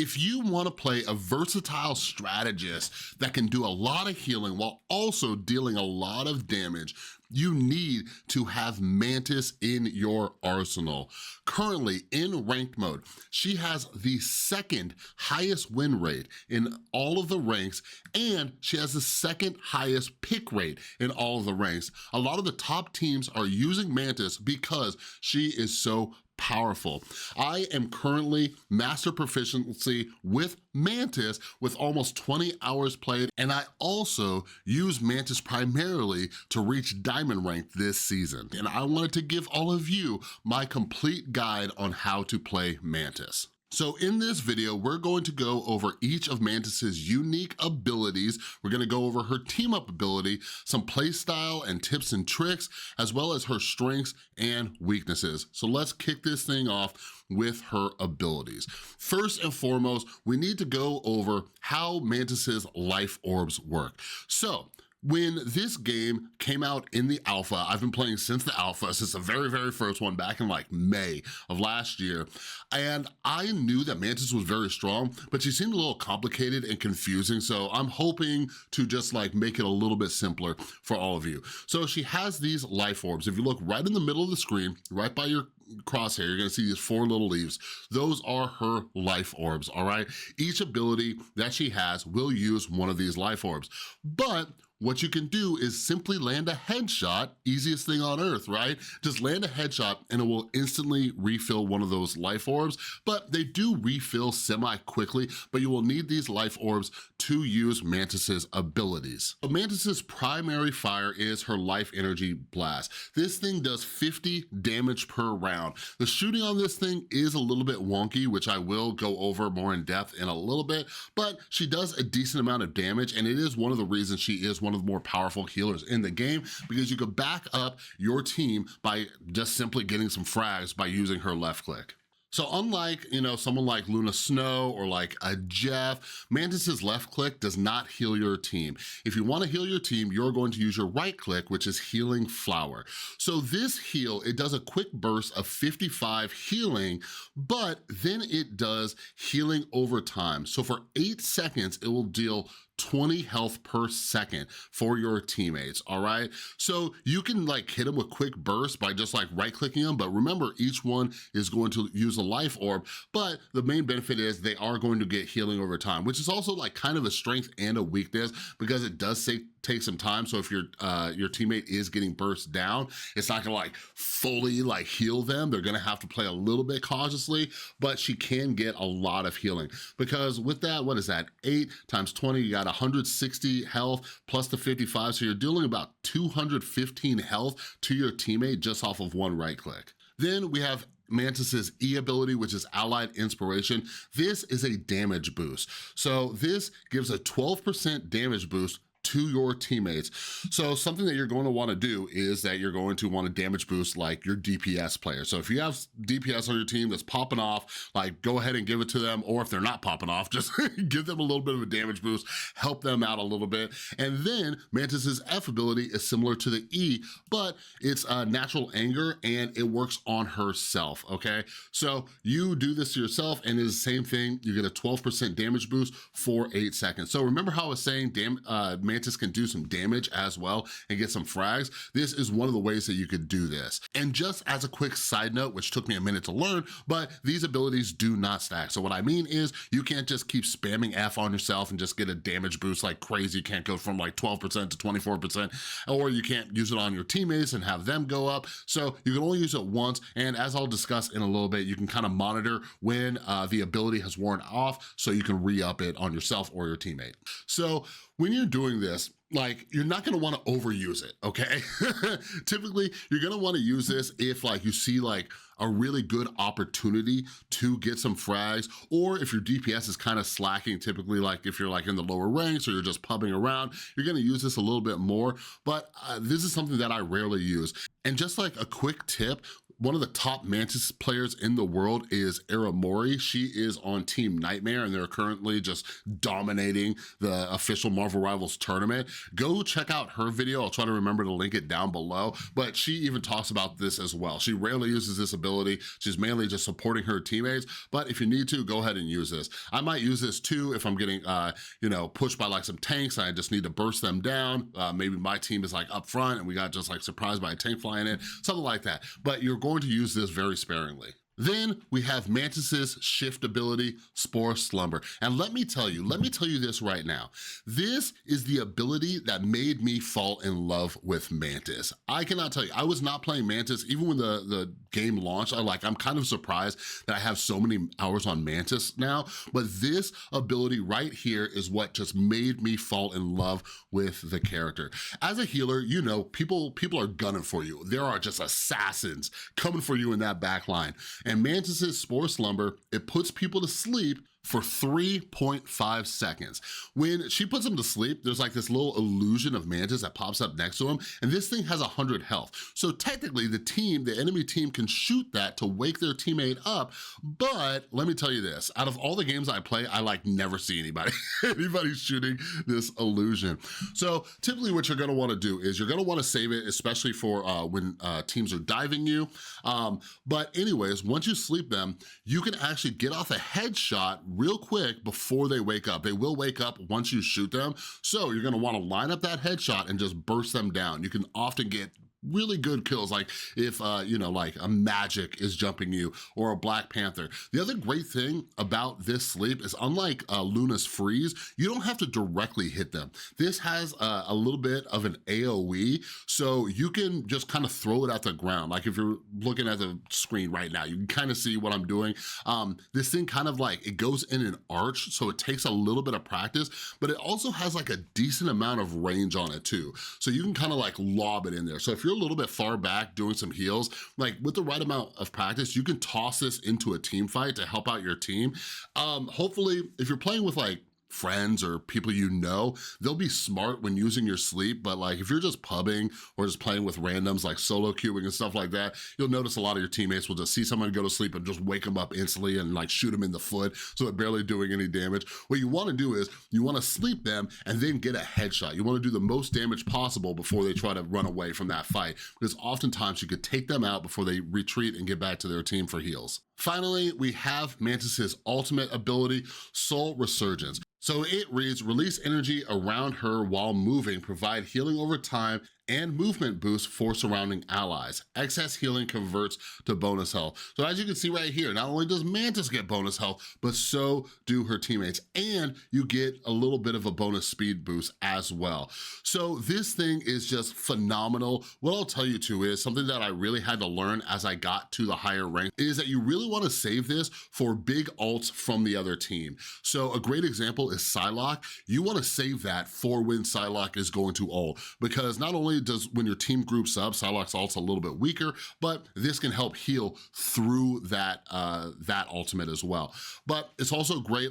If you wanna play a versatile strategist that can do a lot of healing while also dealing a lot of damage, you need to have Mantis in your arsenal. Currently, in ranked mode, she has the second highest win rate in all of the ranks, and she has the second highest pick rate in all of the ranks. A lot of the top teams are using Mantis because she is so powerful. I am currently master proficiency with Mantis with almost 20 hours played, and I also use Mantis primarily to reach diamond rank this season. And I wanted to give all of you my complete guide on how to play Mantis. So in this video, we're going to go over each of Mantis's unique abilities. We're gonna go over her team up ability, some playstyle and tips and tricks, as well as her strengths and weaknesses. So let's kick this thing off with her abilities. First and foremost, we need to go over how Mantis's life orbs work. So, when this game came out in the alpha, I've been playing since the alpha, since the very, very first one back in like May of last year, and I knew that Mantis was very strong, but she seemed a little complicated and confusing, so I'm hoping to just like make it a little bit simpler for all of you. So she has these life orbs. If you look right in the middle of the screen, right by your crosshair, you're gonna see these 4 little leaves. Those are her life orbs, all right? Each ability that she has will use one of these life orbs, but what you can do is simply land a headshot, easiest thing on earth, right? Just land a headshot and it will instantly refill one of those life orbs, but they do refill semi-quickly, but you will need these life orbs to use Mantis's abilities. So Mantis's primary fire is her life energy blast. This thing does 50 damage per round. The shooting on this thing is a little bit wonky, which I will go over more in depth in a little bit, but she does a decent amount of damage, and it is one of the reasons she is one of the more powerful healers in the game, because you could back up your team by just simply getting some frags by using her left click. So unlike, someone like Luna Snow or like a Jeff, Mantis's left click does not heal your team. If you wanna heal your team, you're going to use your right click, which is Healing Flower. So this heal, it does a quick burst of 55 healing, but then it does healing over time. So for 8 seconds, it will deal 20 health per second for your teammates, all right? So you can like hit them with quick bursts by just like right-clicking them, but remember each one is going to use a life orb, but the main benefit is they are going to get healing over time, which is also like kind of a strength and a weakness because it does take some time. So if your teammate is getting burst down, it's not gonna like fully like heal them. They're gonna have to play a little bit cautiously, but she can get a lot of healing because with that, what is that? 8 times 20, you got 160 health plus the 55. So you're dealing about 215 health to your teammate just off of one right click. Then we have Mantis's E ability, which is Allied Inspiration. This is a damage boost. So this gives a 12% damage boost to your teammates. So something that you're going to want to do is that you're going to want to damage boost like your DPS player. So if you have DPS on your team that's popping off, like go ahead and give it to them, or if they're not popping off, just give them a little bit of a damage boost, help them out a little bit. And then Mantis's F ability is similar to the E, but it's Natural Anger and it works on herself, okay? So you do this to yourself and it is the same thing. You get a 12% damage boost for 8 seconds. So remember how I was saying Mantis can do some damage as well and get some frags? This is one of the ways that you could do this. And just as a quick side note, which took me a minute to learn, but these abilities do not stack. So what I mean is you can't just keep spamming F on yourself and just get a damage boost like crazy. You can't go from like 12% to 24%, or you can't use it on your teammates and have them go up. So you can only use it once, and as I'll discuss in a little bit, you can kind of monitor when the ability has worn off so you can re-up it on yourself or your teammate. So when you're doing this, like, you're not gonna wanna overuse it, okay? Typically, you're gonna wanna use this if like you see like a really good opportunity to get some frags, or if your DPS is kind of slacking, typically like if you're like in the lower ranks or you're just pubbing around, you're gonna use this a little bit more, but this is something that I rarely use. And just like a quick tip, One of the top Mantis players in the world is Aramori. She is on Team Nightmare, and they're currently just dominating the official Marvel Rivals tournament. Go check out her video. I'll try to remember to link it down below, but she even talks about this as well. She rarely uses this ability. She's mainly just supporting her teammates, but if you need to, go ahead and use this. I might use this too if I'm getting, pushed by like some tanks and I just need to burst them down. Maybe my team is like up front and we got just like surprised by a tank flying in, something like that. But you're going to use this very sparingly. Then we have Mantis's shift ability, Spore Slumber. And let me tell you this right now. This is the ability that made me fall in love with Mantis. I cannot tell you, I was not playing Mantis even when the game launched. I'm kind of surprised that I have so many hours on Mantis now, but this ability right here is what just made me fall in love with the character. As a healer, you know, people are gunning for you. There are just assassins coming for you in that back line. And Mantis's Spore Slumber, it puts people to sleep for 3.5 seconds. When she puts them to sleep, there's like this little illusion of Mantis that pops up next to him, and this thing has 100 health. So technically the enemy team can shoot that to wake their teammate up, but let me tell you this, out of all the games I play, I never see anybody shooting this illusion. So typically what you're gonna wanna do is you're gonna wanna save it, especially for when teams are diving you. But anyways, once you sleep them, you can actually get off a headshot real quick before they wake up. They will wake up once you shoot them, so you're gonna wanna line up that headshot and just burst them down. You can often get really good kills, like if, like a Magic is jumping you or a Black Panther. The other great thing about this sleep is unlike Luna's freeze, you don't have to directly hit them. This has a little bit of an AoE, so you can just kind of throw it at the ground. Like if you're looking at the screen right now, you can kind of see what I'm doing. This thing kind of it goes in an arch, so it takes a little bit of practice, but it also has like a decent amount of range on it too. So you can kind of lob it in there. So if you're a little bit far back doing some heals, with the right amount of practice, you can toss this into a team fight to help out your team. Hopefully, if you're playing with friends or people you know, they'll be smart when using your sleep, but if you're just pubbing or just playing with randoms like solo queuing and stuff like that, you'll notice a lot of your teammates will just see someone go to sleep and just wake them up instantly and shoot them in the foot, so they're barely doing any damage. What you wanna do is you wanna sleep them and then get a headshot. You wanna do the most damage possible before they try to run away from that fight, because oftentimes you could take them out before they retreat and get back to their team for heals. Finally, we have Mantis's ultimate ability, Soul Resurgence. So it reads, release energy around her while moving, provide healing over time, and movement boost for surrounding allies. Excess healing converts to bonus health. So as you can see right here, not only does Mantis get bonus health, but so do her teammates, and you get a little bit of a bonus speed boost as well. So this thing is just phenomenal. What I'll tell you too is something that I really had to learn as I got to the higher rank is that you really wanna save this for big ults from the other team. So a great example is Psylocke. You wanna save that for when Psylocke is going to ult, because not only does when your team groups up, Psylocke's ult's a little bit weaker, but this can help heal through that ultimate as well. But it's also great,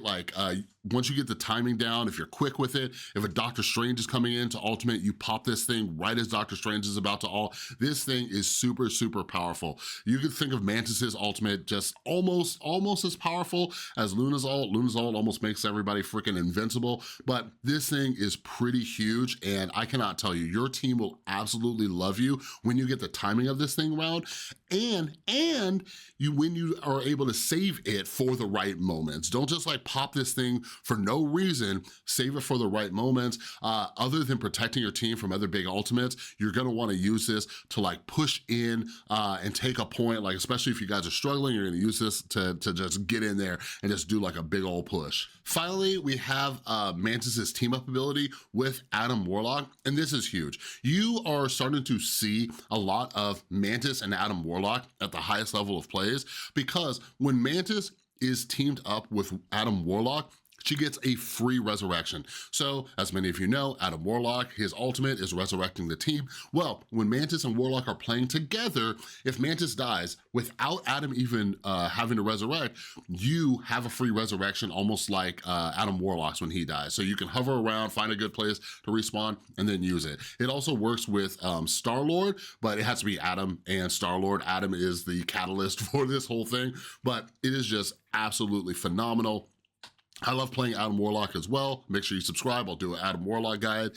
once you get the timing down, if you're quick with it, if a Doctor Strange is coming in to ultimate, you pop this thing right as Doctor Strange is about to ult. This thing is super, super powerful. You could think of Mantis's ultimate just almost as powerful as Luna's ult. Luna's ult almost makes everybody freaking invincible, but this thing is pretty huge, and I cannot tell you, your team will absolutely love you when you get the timing of this thing round, and when you are able to save it for the right moments. Don't just pop this thing for no reason, save it for the right moments. Other than protecting your team from other big ultimates, you're gonna wanna use this to push in and take a point, especially if you guys are struggling, you're gonna use this to just get in there and just do a big old push. Finally, we have Mantis's team up ability with Adam Warlock, and this is huge. You are starting to see a lot of Mantis and Adam Warlock at the highest level of plays, because when Mantis is teamed up with Adam Warlock, she gets a free resurrection. So, as many of you know, Adam Warlock, his ultimate is resurrecting the team. Well, when Mantis and Warlock are playing together, if Mantis dies without Adam even having to resurrect, you have a free resurrection, almost like Adam Warlock's when he dies. So you can hover around, find a good place to respawn, and then use it. It also works with Star-Lord, but it has to be Adam and Star-Lord. Adam is the catalyst for this whole thing, but it is just absolutely phenomenal. I love playing Adam Warlock as well. Make sure you subscribe. I'll do an Adam Warlock guide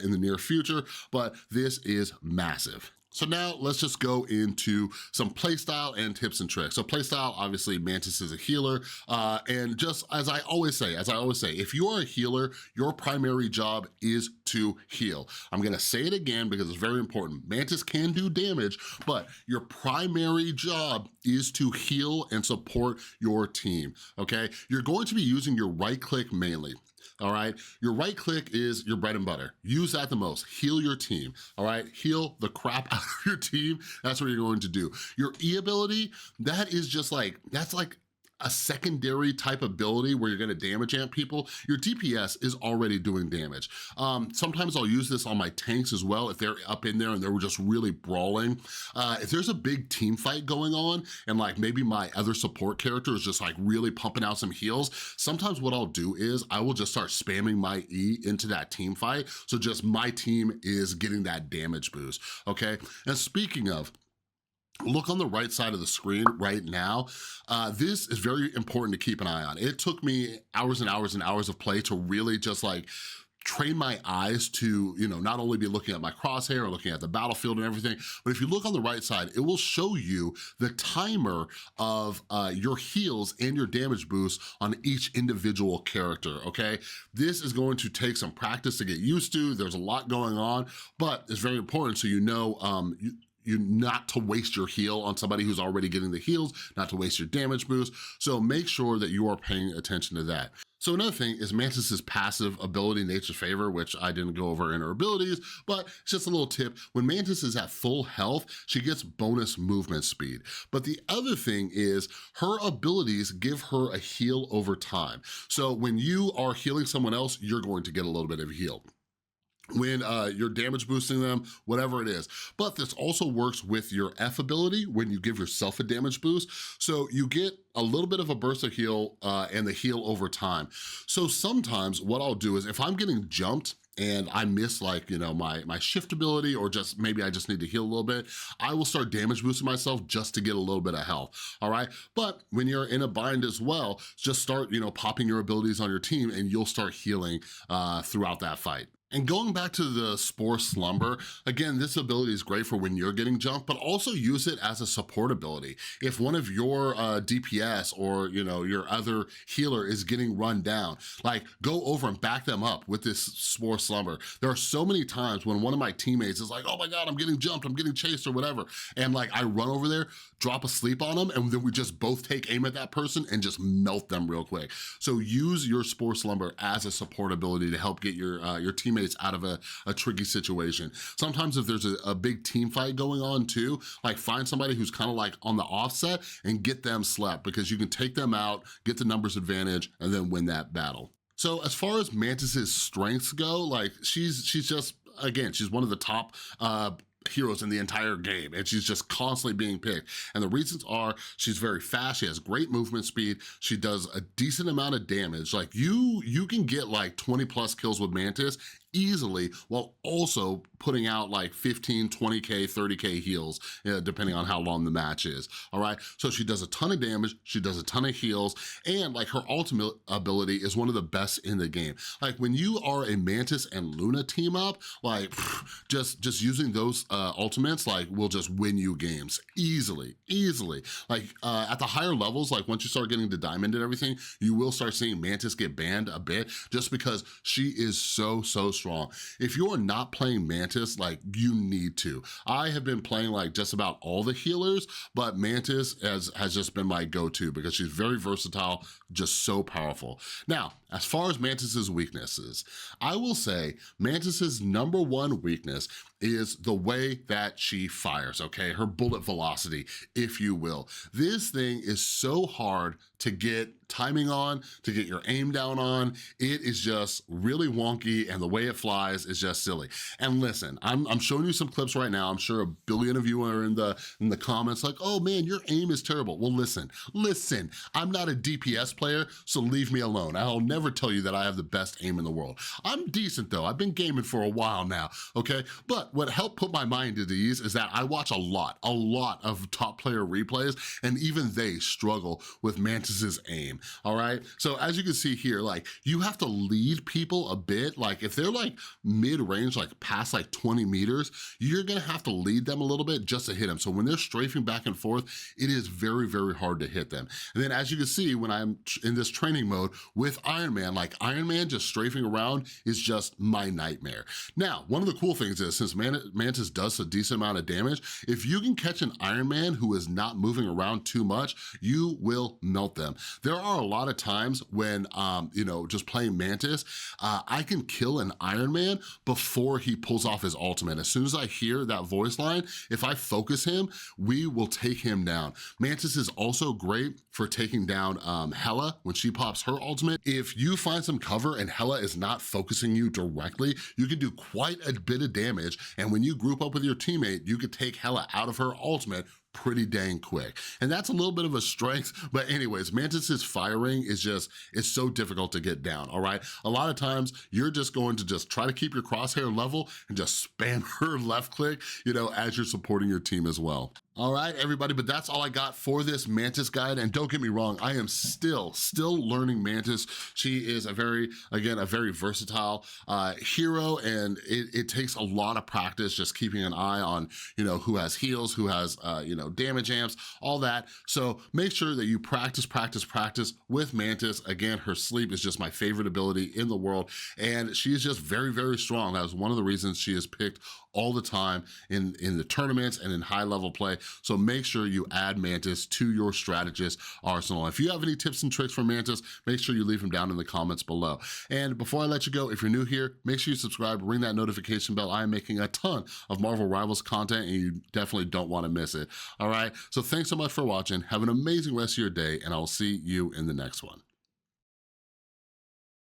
in the near future, but this is massive. So now let's just go into some playstyle and tips and tricks. So playstyle, obviously Mantis is a healer, and just as I always say, if you are a healer, your primary job is to heal. I'm gonna say it again because it's very important. Mantis can do damage, but your primary job is to heal and support your team, okay? You're going to be using your right click mainly. All right, your right click is your bread and butter. Use that the most, heal your team, all right? Heal the crap out of your team, that's what you're going to do. Your E ability, that is just like, that's like a secondary type ability where you're gonna damage amp people. Your DPS is already doing damage. Sometimes I'll use this on my tanks as well if they're up in there and they're just really brawling. If there's a big team fight going on and like maybe my other support character is just like really pumping out some heals, sometimes what I'll do is I will just start spamming my E into that team fight, so just my team is getting that damage boost, okay? And speaking of, look on the right side of the screen right now. This is very important to keep an eye on. It took me hours and hours and hours of play to really just like train my eyes to, you know, not only be looking at my crosshair or looking at the battlefield and everything, but if you look on the right side, it will show you the timer of your heals and your damage boosts on each individual character, okay? This is going to take some practice to get used to. There's a lot going on, but it's very important so you know, you not to waste your heal on somebody who's already getting the heals, not to waste your damage boost. So make sure that you are paying attention to that. So another thing is Mantis's passive ability, Nature's Favor, which I didn't go over in her abilities, but it's just a little tip. When Mantis is at full health, she gets bonus movement speed. But the other thing is her abilities give her a heal over time. So when you are healing someone else, you're going to get a little bit of a heal when you're damage boosting them, whatever it is. But this also works with your F ability when you give yourself a damage boost. So you get a little bit of a burst of heal and the heal over time. So sometimes what I'll do is if I'm getting jumped and I miss like, you know, my shift ability or just maybe I just need to heal a little bit, I will start damage boosting myself just to get a little bit of health, all right? But when you're in a bind as well, just start, you know, popping your abilities on your team and you'll start healing throughout that fight. And going back to the Spore Slumber, again, this ability is great for when you're getting jumped, but also use it as a support ability. If one of your DPS or, you know, your other healer is getting run down, like go over and back them up with this Spore Slumber. There are so many times when one of my teammates is like, oh my God, I'm getting jumped, I'm getting chased or whatever. And like I run over there, drop a sleep on them, and then we just both take aim at that person and just melt them real quick. So use your Spore Slumber as a support ability to help get your teammates out of a tricky situation. Sometimes if there's a big team fight going on too, like find somebody who's kind of like on the offset and get them slept because you can take them out, get the numbers advantage, and then win that battle. So as far as Mantis's strengths go, like she's just, again, she's one of the top heroes in the entire game, and she's just constantly being picked. And the reasons are she's very fast, she has great movement speed, she does a decent amount of damage. Like you can get like 20 plus kills with Mantis easily while also putting out like 15, 20K, 30K heals, depending on how long the match is, all right? So she does a ton of damage, she does a ton of heals, and like her ultimate ability is one of the best in the game. Like when you are a Mantis and Luna team up, like just using those ultimates like will just win you games easily. Like at the higher levels, like once you start getting to Diamond and everything, you will start seeing Mantis get banned a bit just because she is so strong. If you are not playing Mantis, like you need to. I have been playing like just about all the healers, but Mantis has just been my go-to because she's very versatile, just so powerful. Now, as far as Mantis's weaknesses, I will say Mantis's number one weakness is the way that she fires, okay? Her bullet velocity, if you will. This thing is so hard to get timing on, to get your aim down on. It is just really wonky, and the way it flies is just silly. And listen, I'm showing you some clips right now. I'm sure a billion of you are in the comments like, oh man, your aim is terrible. Well, listen, I'm not a DPS player, so leave me alone. I'll never tell you that I have the best aim in the world. I'm decent though. I've been gaming for a while now, okay? But what helped put my mind at ease is that I watch a lot of top player replays, and even they struggle with Mantis's aim, all right? So as you can see here, like, you have to lead people a bit. Like, if they're like mid-range, like past like 20 meters, you're gonna have to lead them a little bit just to hit them. So when they're strafing back and forth, it is very, very hard to hit them. And then as you can see, when I'm in this training mode with Iron Man, like Iron Man just strafing around is just my nightmare. Now, one of the cool things is, since Mantis does a decent amount of damage, if you can catch an Iron Man who is not moving around too much, you will melt them. There are a lot of times when, you know, just playing Mantis, I can kill an Iron Man before he pulls off his ultimate. As soon as I hear that voice line, if I focus him, we will take him down. Mantis is also great for taking down Hela when she pops her ultimate. If you find some cover and Hela is not focusing you directly, you can do quite a bit of damage, and when you group up with your teammate, you could take Hela out of her ultimate pretty dang quick. And that's a little bit of a strength, but anyways, Mantis's firing is just, it's so difficult to get down, all right? A lot of times, you're just going to just try to keep your crosshair level and just spam her left click, you know, as you're supporting your team as well. All right, everybody, but that's all I got for this Mantis guide. And don't get me wrong, I am still learning Mantis. She is a very versatile hero, and it takes a lot of practice just keeping an eye on, you know, who has heals, who has, you know, damage amps, all that. So make sure that you practice with Mantis. Again, her sleep is just my favorite ability in the world, and she is just very, very strong. That was one of the reasons she is picked all the time in the tournaments and in high level play. So make sure you add Mantis to your strategist arsenal. If you have any tips and tricks for Mantis, make sure you leave them down in the comments below. And before I let you go, if you're new here, make sure you subscribe, ring that notification bell. I am making a ton of Marvel Rivals content, and you definitely don't want to miss it. All right, so thanks so much for watching. Have an amazing rest of your day, and I'll see you in the next one.